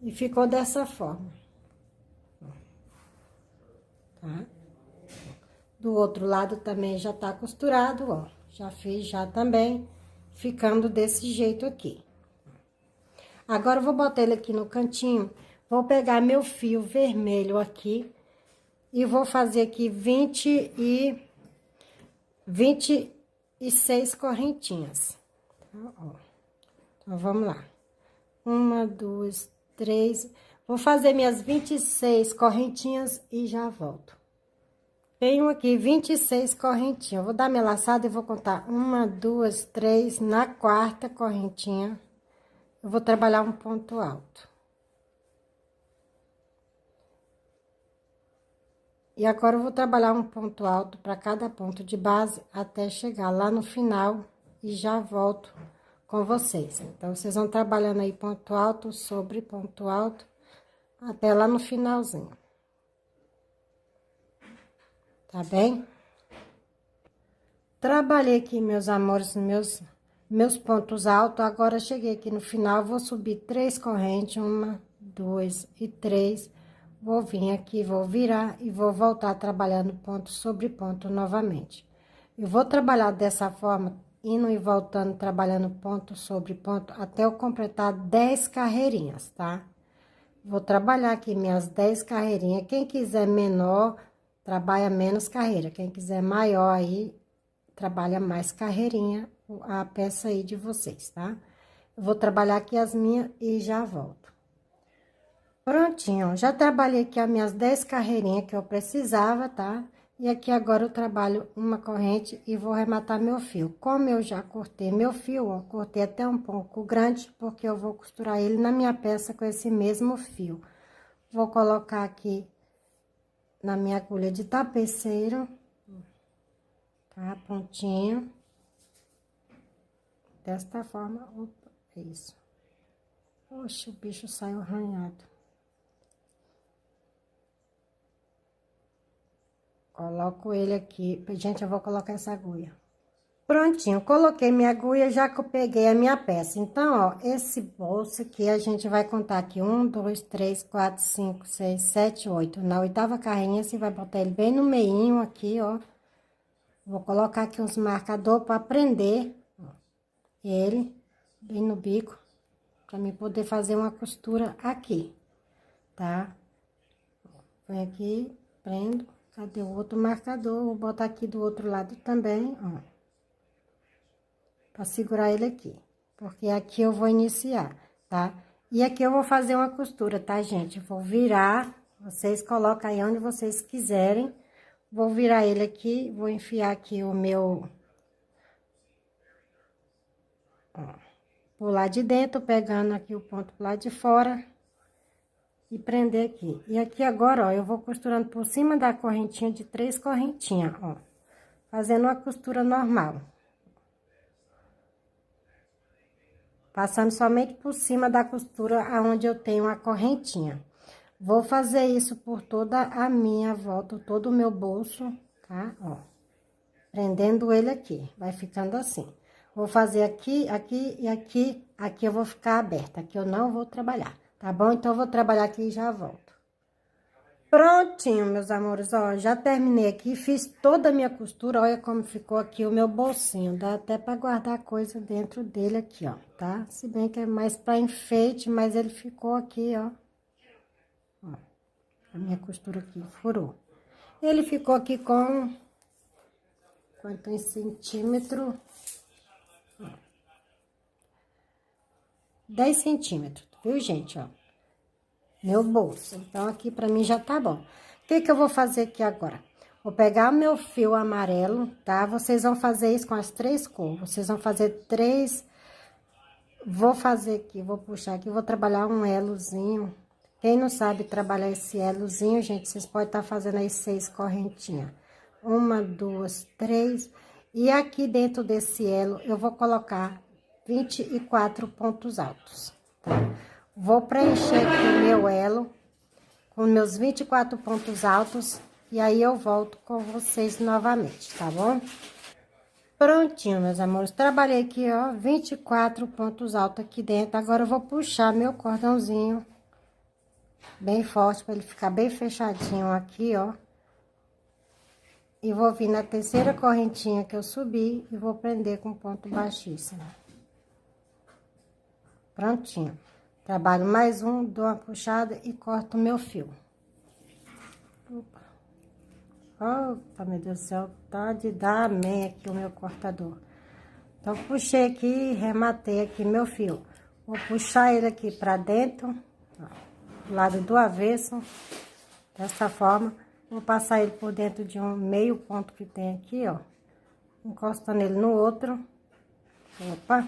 E ficou dessa forma. Tá? Do outro lado também já tá costurado, ó. Já fiz já também, ficando desse jeito aqui. Agora, eu vou botar ele aqui no cantinho. Vou pegar meu fio vermelho aqui. E vou fazer aqui 26 correntinhas. Tá, ó. Então, vamos lá. 1, 2, 3. Vou fazer minhas 26 correntinhas e já volto. Tenho aqui 26 correntinhas. Vou dar minha laçada e vou contar 1, 2, 3. Na quarta correntinha, eu vou trabalhar um ponto alto. E agora, eu vou trabalhar um ponto alto para cada ponto de base, até chegar lá no final e já volto com vocês. Então, vocês vão trabalhando aí ponto alto sobre ponto alto, até lá no finalzinho. Tá bem? Trabalhei aqui, meus amores, meus pontos altos. Agora, cheguei aqui no final, vou subir 3 correntes, 1, 2 e 3. Vou vir aqui, vou virar e vou voltar trabalhando ponto sobre ponto novamente. Eu vou trabalhar dessa forma, indo e voltando, trabalhando ponto sobre ponto, até eu completar 10 carreirinhas, tá? Vou trabalhar aqui minhas 10 carreirinhas. Quem quiser menor, trabalha menos carreira. Quem quiser maior aí, trabalha mais carreirinha, a peça aí de vocês, tá? Eu vou trabalhar aqui as minhas e já volto. Prontinho, ó, já trabalhei aqui as minhas 10 carreirinhas que eu precisava, tá? E aqui agora eu trabalho uma corrente e vou arrematar meu fio. Como eu já cortei meu fio, ó, cortei até um pouco grande, porque eu vou costurar ele na minha peça com esse mesmo fio. Vou colocar aqui na minha agulha de tapeceiro, tá? Pontinho. Desta forma, opa, isso. Oxe, o bicho saiu arranhado. Coloco ele aqui. Gente, eu vou colocar essa agulha. Prontinho, coloquei minha agulha, já que eu peguei a minha peça. Então, ó, esse bolso aqui, a gente vai contar aqui 1, 2, 3, 4, 5, 6, 7, 8. Na oitava carrinha, você vai botar ele bem no meinho aqui, ó. Vou colocar aqui uns marcadores para prender, ó, ele bem no bico, para mim poder fazer uma costura aqui, tá? Vem aqui, prendo. Cadê o outro marcador? Vou botar aqui do outro lado também, ó. Pra segurar ele aqui. Porque aqui eu vou iniciar, tá? E aqui eu vou fazer uma costura, tá, gente? Vou virar, vocês colocam aí onde vocês quiserem. Vou virar ele aqui, vou enfiar aqui o meu... Ó, por lá de dentro, pegando aqui o ponto pro lado de fora. E prender aqui. E aqui agora, ó, eu vou costurando por cima da correntinha de 3 correntinhas, ó. Fazendo uma costura normal. Passando somente por cima da costura aonde eu tenho a correntinha. Vou fazer isso por toda a minha volta, todo o meu bolso, tá? Ó. Prendendo ele aqui, vai ficando assim. Vou fazer aqui, aqui e aqui. Aqui eu vou ficar aberta, aqui eu não vou trabalhar. tá bom? Então, eu vou trabalhar aqui e já volto. Prontinho, meus amores, ó, já terminei aqui, fiz toda a minha costura, olha como ficou aqui o meu bolsinho, dá até pra guardar coisa dentro dele aqui, ó, tá? Se bem que é mais pra enfeite, mas ele ficou aqui, ó. Ó, a minha costura aqui furou. Ele ficou aqui com quanto em centímetro? 10 centímetros, viu, gente, ó? Meu bolso. Então, aqui pra mim já tá bom. O que que eu vou fazer aqui agora? Vou pegar meu fio amarelo, tá? Vocês vão fazer isso com as 3 cores. Vocês vão fazer 3... Vou fazer aqui, vou puxar aqui, vou trabalhar um elozinho. Quem não sabe trabalhar esse elozinho, gente, vocês podem estar fazendo aí 6 correntinhas. 1, 2, 3. E aqui dentro desse elo, eu vou colocar 24 pontos altos, tá? Vou preencher aqui o meu elo com meus 24 pontos altos e aí eu volto com vocês novamente, tá bom? Prontinho, meus amores. Trabalhei aqui, ó, 24 pontos altos aqui dentro. Agora eu vou puxar meu cordãozinho bem forte para ele ficar bem fechadinho aqui, ó. E vou vir na terceira correntinha que eu subi e vou prender com ponto baixíssimo. Prontinho. Trabalho mais um, dou uma puxada e corto o meu fio. Opa. Opa, meu Deus do céu, tá de dar amém aqui o meu cortador. Então, puxei aqui, rematei aqui meu fio. Vou puxar ele aqui pra dentro, ó, do lado do avesso, dessa forma. Vou passar ele por dentro de um meio ponto que tem aqui, ó. Encostando ele no outro. Opa.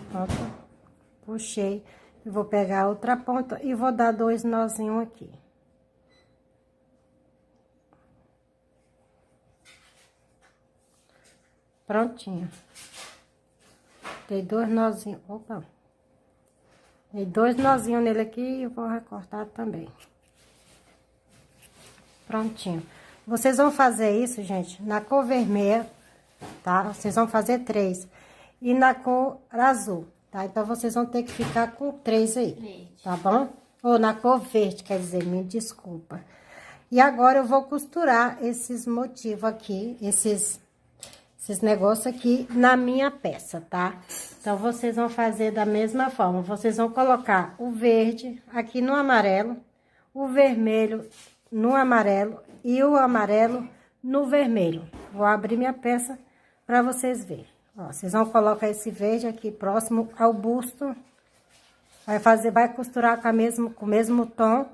Pronto. Puxei, e vou pegar a outra ponta e vou dar 2 nozinhos aqui. Prontinho. Dei 2 nozinhos, opa. Dei 2 nozinhos nele aqui e vou recortar também. Prontinho. Vocês vão fazer isso, gente, na cor vermelha, tá? Vocês vão fazer 3. E na cor azul. Tá? Então, vocês vão ter que ficar com 3 aí, tá bom? Ou na cor verde, quer dizer, me desculpa. E agora, eu vou costurar esses motivos aqui, esses negócios aqui na minha peça, tá? Então, vocês vão fazer da mesma forma. Vocês vão colocar o verde aqui no amarelo, o vermelho no amarelo e o amarelo no vermelho. Vou abrir minha peça para vocês verem. Ó, vocês vão colocar esse verde aqui próximo ao busto. Vai costurar com o mesmo tom.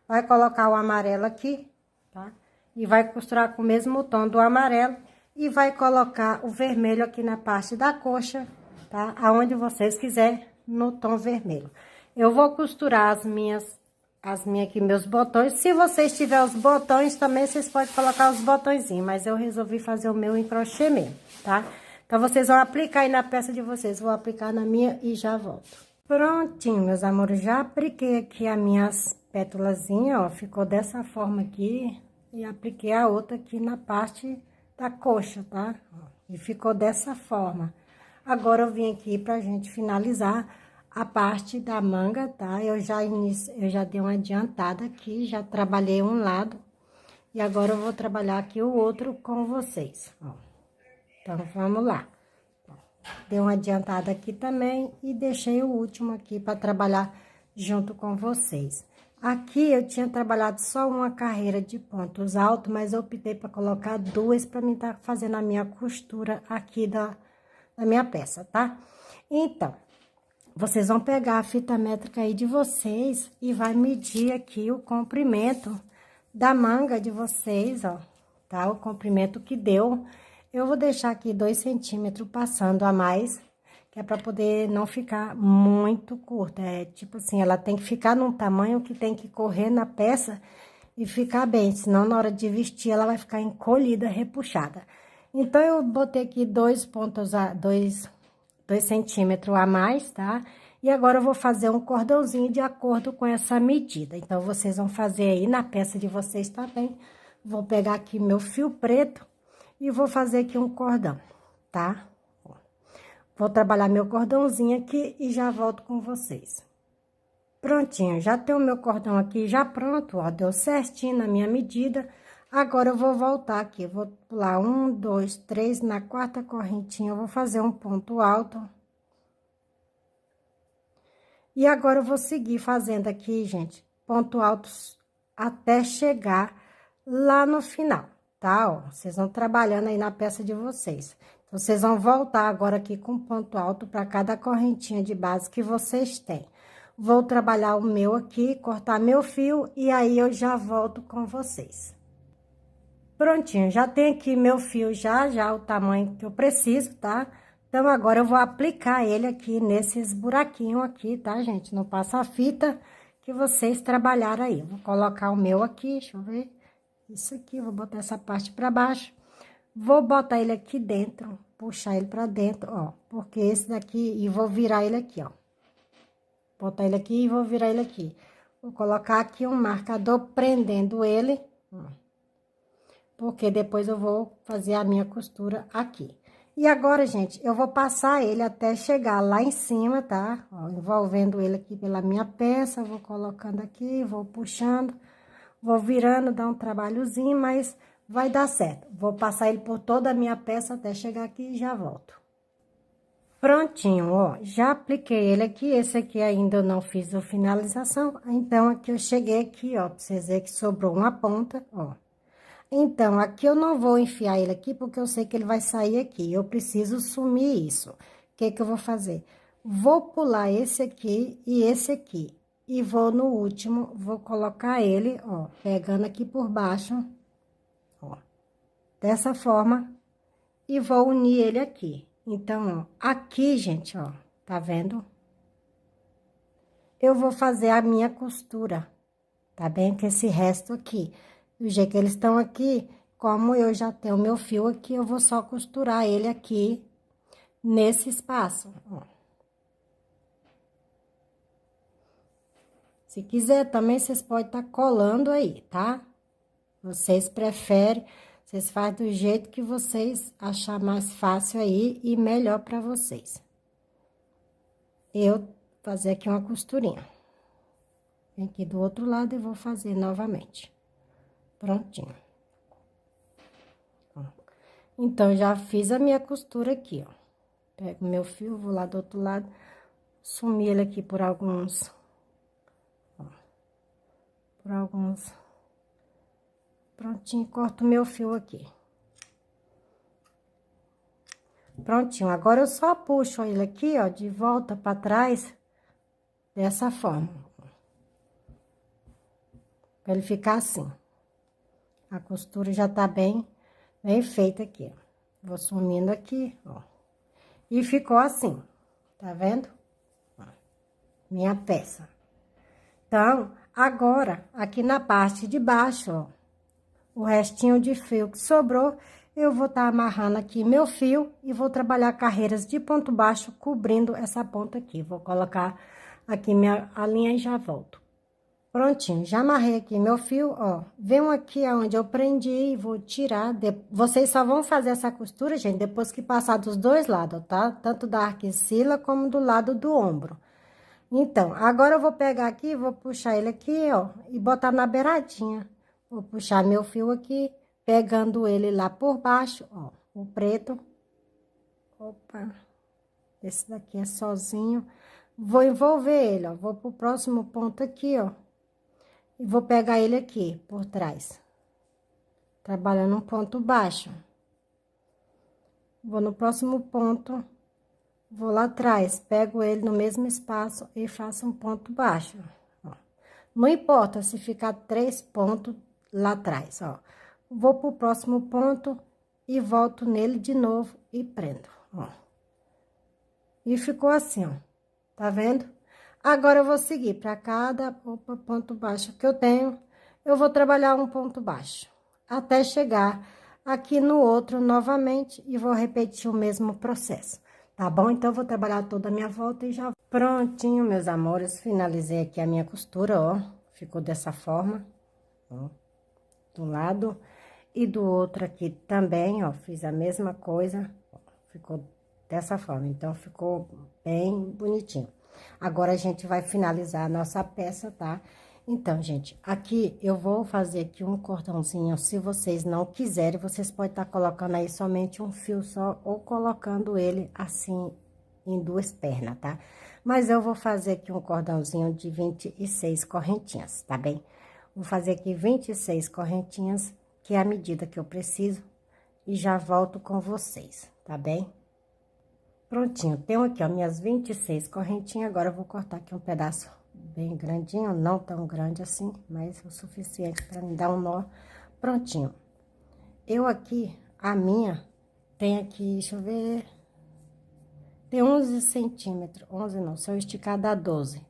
Vai colocar o amarelo aqui, tá? E vai costurar com o mesmo tom do amarelo. E vai colocar o vermelho aqui na parte da coxa, tá? Aonde vocês quiserem, no tom vermelho. Eu vou costurar as minhas aqui, meus botões. Se vocês tiverem os botões também, vocês podem colocar os botõezinhos. Mas eu resolvi fazer o meu em crochê mesmo, tá? Então, vocês vão aplicar aí na peça de vocês. Vou aplicar na minha e já volto. Prontinho, meus amores. Já apliquei aqui as minhas pétalazinhas, ó. Ficou dessa forma aqui. E apliquei a outra aqui na parte da coxa, tá? E ficou dessa forma. Agora, eu vim aqui pra gente finalizar a parte da manga, tá? Eu já dei uma adiantada aqui, já trabalhei um lado. E agora, eu vou trabalhar aqui o outro com vocês, ó. Então, vamos lá. Dei uma adiantada aqui também e deixei o último aqui para trabalhar junto com vocês. Aqui eu tinha trabalhado só uma carreira de pontos altos, mas eu optei para colocar 2 para mim estar fazendo a minha costura aqui da minha peça, tá? Então, vocês vão pegar a fita métrica aí de vocês e vai medir aqui o comprimento da manga de vocês, ó, tá? O comprimento que deu. Eu vou deixar aqui 2 centímetros passando a mais, que é pra poder não ficar muito curta. É tipo assim, ela tem que ficar num tamanho que tem que correr na peça e ficar bem, senão na hora de vestir ela vai ficar encolhida, repuxada. Então, eu botei aqui 2 centímetros a mais, tá? E agora eu vou fazer um cordãozinho de acordo com essa medida. Então, vocês vão fazer aí na peça de vocês também. Vou pegar aqui meu fio preto. E vou fazer aqui um cordão, tá? Vou trabalhar meu cordãozinho aqui e já volto com vocês. Prontinho, já tem o meu cordão aqui já pronto, ó, deu certinho na minha medida. Agora, eu vou voltar aqui, eu vou pular 1, 2, 3, na quarta correntinha, eu vou fazer um ponto alto. E agora, eu vou seguir fazendo aqui, gente, ponto altos até chegar lá no final, tá? Ó, vocês vão trabalhando aí na peça de vocês. Então, vocês vão voltar agora aqui com ponto alto para cada correntinha de base que vocês têm. Vou trabalhar o meu aqui, cortar meu fio e aí eu já volto com vocês. Prontinho, já tem aqui meu fio já o tamanho que eu preciso, tá? Então, agora eu vou aplicar ele aqui nesses buraquinhos aqui, tá, gente? No passa-fita que vocês trabalharam aí. Vou colocar o meu aqui, deixa eu ver. Isso aqui, vou botar essa parte pra baixo. Vou botar ele aqui dentro, puxar ele pra dentro, ó. Porque esse daqui, e vou virar ele aqui, ó. Botar ele aqui e vou virar ele aqui. Vou colocar aqui um marcador prendendo ele, ó. Porque depois eu vou fazer a minha costura aqui. E agora, gente, eu vou passar ele até chegar lá em cima, tá? Ó, envolvendo ele aqui pela minha peça, vou colocando aqui, vou puxando, vou virando, dá um trabalhozinho, mas vai dar certo. Vou passar ele por toda a minha peça até chegar aqui e já volto. Prontinho, ó, já apliquei ele aqui, esse aqui ainda eu não fiz a finalização, então aqui eu cheguei aqui, ó, pra vocês verem que sobrou uma ponta, ó. Então, aqui eu não vou enfiar ele aqui, porque eu sei que ele vai sair aqui. Eu preciso sumir isso. O que que eu vou fazer? Vou pular esse aqui e esse aqui. E vou no último, vou colocar ele, ó, pegando aqui por baixo, ó, dessa forma. E vou unir ele aqui. Então, ó, aqui, gente, ó, tá vendo? Eu vou fazer a minha costura, tá bem? Com esse resto aqui. Do jeito que eles estão aqui, como eu já tenho o meu fio aqui, eu vou só costurar ele aqui, nesse espaço, ó. Se quiser, também vocês podem estar colando aí, tá? Vocês preferem, vocês fazem do jeito que vocês achar mais fácil aí e melhor pra vocês. Eu vou fazer aqui uma costurinha. Vem aqui do outro lado e vou fazer novamente. Prontinho. Então, já fiz a minha costura aqui, ó. Pego meu fio, vou lá do outro lado, sumir ele aqui por alguns... Ó, por alguns... Prontinho, corto meu fio aqui. Prontinho, agora eu só puxo ele aqui, ó, de volta pra trás, dessa forma. Pra ele ficar assim. A costura já tá bem feita aqui, ó. Vou sumindo aqui, ó. E ficou assim, tá vendo? Ó, minha peça. Então, agora, aqui na parte de baixo, ó, o restinho de fio que sobrou, eu vou estar amarrando aqui meu fio e vou trabalhar carreiras de ponto baixo, cobrindo essa ponta aqui. Vou colocar aqui a linha e já volto. Prontinho, já amarrei aqui meu fio, ó. Venho aqui aonde eu prendi e vou tirar. Vocês só vão fazer essa costura, gente, depois que passar dos dois lados, tá? Tanto da axila como do lado do ombro. Então, agora eu vou pegar aqui, vou puxar ele aqui, ó, e botar na beiradinha. Vou puxar meu fio aqui, pegando ele lá por baixo, ó, o preto. Opa, esse daqui é sozinho. Vou envolver ele, ó, vou pro próximo ponto aqui, ó. E vou pegar ele aqui, por trás. Trabalhando um ponto baixo. Vou no próximo ponto, vou lá atrás, pego ele no mesmo espaço e faço um ponto baixo, ó. Não importa se ficar 3 pontos lá atrás, ó. Vou pro próximo ponto e volto nele de novo e prendo, ó. E ficou assim, ó. Tá vendo? Agora, eu vou seguir para cada ponto baixo que eu tenho, eu vou trabalhar um ponto baixo, até chegar aqui no outro novamente e vou repetir o mesmo processo, tá bom? Então, eu vou trabalhar toda a minha volta e já... Prontinho, meus amores, finalizei aqui a minha costura, ó, ficou dessa forma, ó, do lado e do outro aqui também, ó, fiz a mesma coisa, ó, ficou dessa forma, então, ficou bem bonitinho. Agora, a gente vai finalizar a nossa peça, tá? Então, gente, aqui eu vou fazer aqui um cordãozinho. Se vocês não quiserem, vocês podem estar colocando aí somente um fio só ou colocando ele assim em duas pernas, tá? Mas eu vou fazer aqui um cordãozinho de 26 correntinhas, tá bem? Vou fazer aqui 26 correntinhas, que é a medida que eu preciso, e já volto com vocês, tá bem? Prontinho, tenho aqui, ó, minhas 26 correntinhas. Agora eu vou cortar aqui um pedaço bem grandinho, não tão grande assim, mas o suficiente para me dar um nó. Prontinho. Eu aqui, a minha, tem aqui, deixa eu ver, tem 11 centímetros, 11 não, se eu esticar dá 12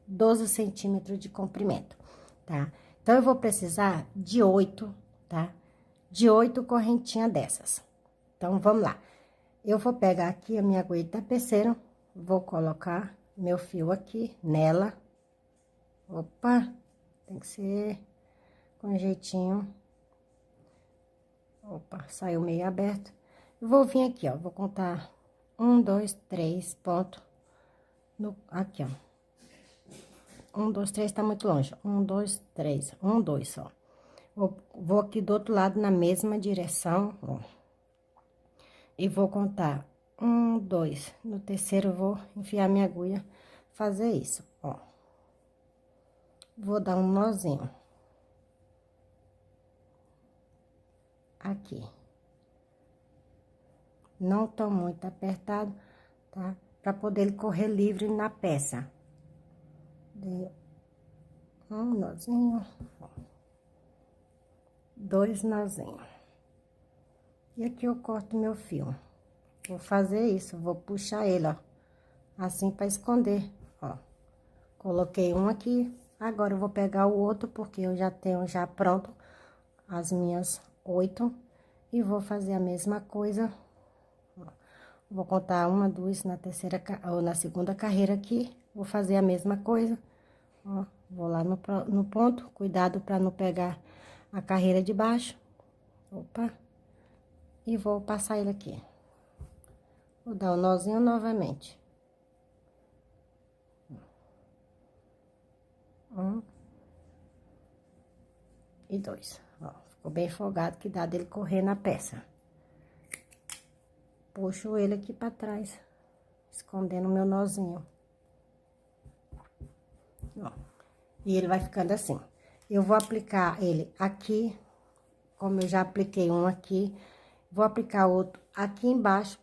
centímetros de comprimento, tá? Então, eu vou precisar de 8, tá? De 8 correntinhas dessas. Então, vamos lá. Eu vou pegar aqui a minha agulha de tapeceiro, vou colocar meu fio aqui nela. Opa, tem que ser com jeitinho. Opa, saiu meio aberto. Vou vir aqui, ó, vou contar 1, 2, 3 pontos aqui, ó. 1, 2, 3 tá muito longe. 1, 2, 3, 1, 2 só. Vou aqui do outro lado na mesma direção, ó. E vou contar 1, 2. No terceiro, eu vou enfiar minha agulha, fazer isso, ó. Vou dar um nozinho. Aqui. Não tô muito apertado, tá? Pra poder ele correr livre na peça. Dei um nozinho, ó. 2 nozinhos. E aqui eu corto meu fio. Vou fazer isso, vou puxar ele, ó. Assim pra esconder, ó. Coloquei um aqui, agora eu vou pegar o outro, porque eu já tenho já pronto as minhas 8. E vou fazer a mesma coisa. Vou contar 1, 2 na terceira, ou na segunda carreira aqui. Vou fazer a mesma coisa. Ó, vou lá no ponto, cuidado pra não pegar a carreira de baixo. Opa. E vou passar ele aqui. Vou dar o nozinho novamente. 1 e 2. Ó, ficou bem folgado, que dá dele correr na peça. Puxo ele aqui pra trás, escondendo o meu nozinho. Ó, e ele vai ficando assim. Eu vou aplicar ele aqui, como eu já apliquei um aqui, vou aplicar outro aqui embaixo,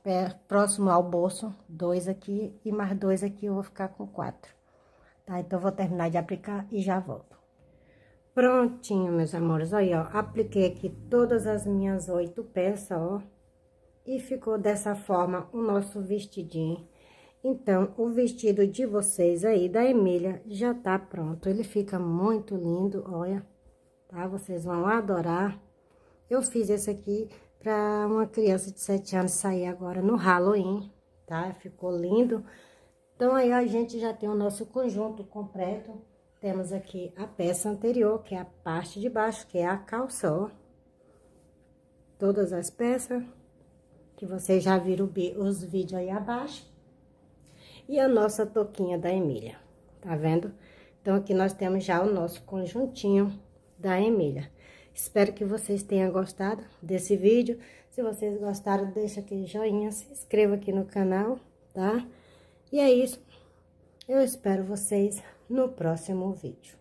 próximo ao bolso, 2 aqui, e mais 2 aqui, eu vou ficar com 4. Tá? Então, eu vou terminar de aplicar e já volto. Prontinho, meus amores, aí, ó, apliquei aqui todas as minhas 8 peças, ó, e ficou dessa forma o nosso vestidinho. Então, o vestido de vocês aí, da Emília, já tá pronto. Ele fica muito lindo, olha, tá? Vocês vão adorar. Eu fiz esse aqui pra uma criança de 7 anos sair agora no Halloween, tá? Ficou lindo. Então, aí a gente já tem o nosso conjunto completo. Temos aqui a peça anterior, que é a parte de baixo, que é a calça, ó. Todas as peças, que vocês já viram os vídeos aí abaixo. E a nossa touquinha da Emília, tá vendo? Então, aqui nós temos já o nosso conjuntinho da Emília. Espero que vocês tenham gostado desse vídeo. Se vocês gostaram, deixa aquele joinha, se inscreva aqui no canal, tá? E é isso. Eu espero vocês no próximo vídeo.